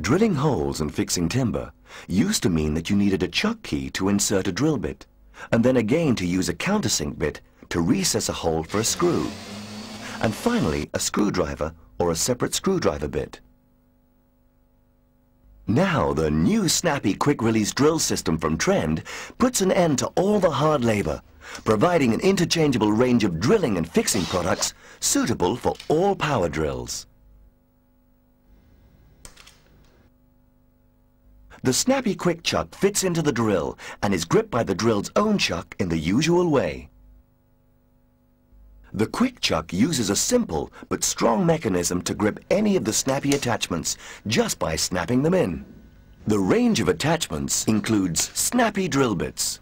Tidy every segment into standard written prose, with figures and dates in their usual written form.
Drilling holes and fixing timber used to mean that you needed a chuck key to insert a drill bit, and then again to use a countersink bit to recess a hole for a screw, and finally a screwdriver or a separate screwdriver bit. Now the new Snappy quick-release drill system from Trend puts an end to all the hard labor, providing an interchangeable range of drilling and fixing products suitable for all power drills. The Snappy Quick Chuck fits into the drill and is gripped by the drill's own chuck in the usual way. The Quick Chuck uses a simple but strong mechanism to grip any of the Snappy attachments just by snapping them in. The range of attachments includes Snappy drill bits,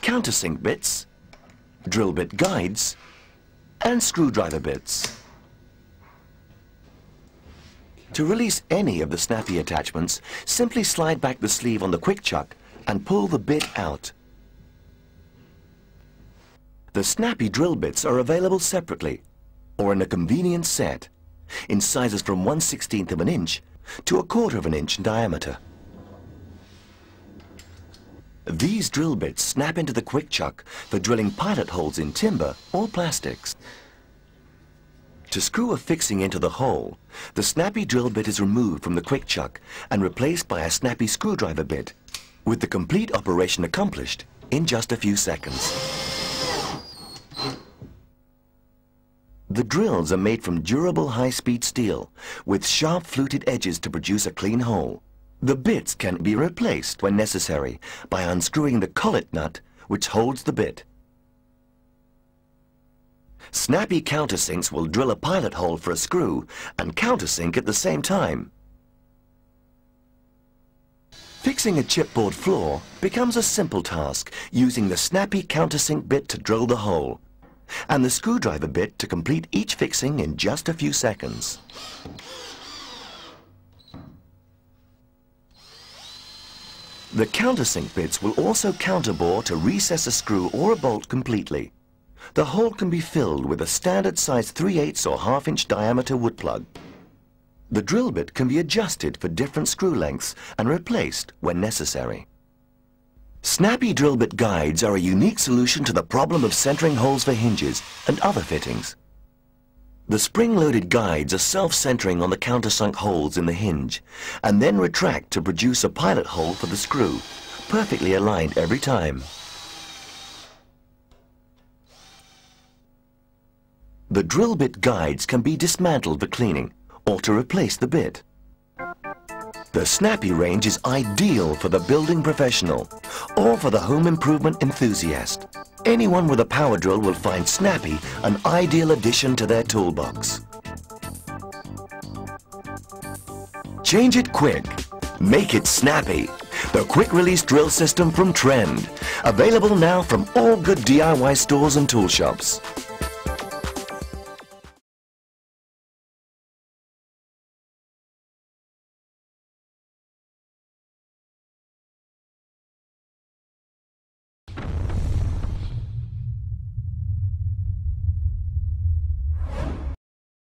countersink bits, drill bit guides, and screwdriver bits. To release any of the Snappy attachments, simply slide back the sleeve on the Quick Chuck and pull the bit out. The Snappy drill bits are available separately or in a convenient set in sizes from 1/16 of an inch to 1/4 of an inch in diameter. These drill bits snap into the Quick Chuck for drilling pilot holes in timber or plastics. To screw a fixing into the hole, the Snappy drill bit is removed from the Quick Chuck and replaced by a Snappy screwdriver bit, with the complete operation accomplished in just a few seconds. The drills are made from durable high-speed steel with sharp fluted edges to produce a clean hole. The bits can be replaced when necessary by unscrewing the collet nut which holds the bit. Snappy countersinks will drill a pilot hole for a screw and countersink at the same time. Fixing a chipboard floor becomes a simple task using the Snappy countersink bit to drill the hole and the screwdriver bit to complete each fixing in just a few seconds. The countersink bits will also counterbore to recess a screw or a bolt completely. The hole can be filled with a standard size 3/8 or 1/2 inch diameter wood plug. The drill bit can be adjusted for different screw lengths and replaced when necessary. Snappy drill bit guides are a unique solution to the problem of centering holes for hinges and other fittings. The spring-loaded guides are self-centering on the countersunk holes in the hinge and then retract to produce a pilot hole for the screw, perfectly aligned every time. The drill bit guides can be dismantled for cleaning or to replace the bit. The Snappy range is ideal for the building professional or for the home improvement enthusiast. Anyone with a power drill will find Snappy an ideal addition to their toolbox. Change it quick. Make it snappy. The quick-release drill system from Trend. Available now from all good DIY stores and tool shops.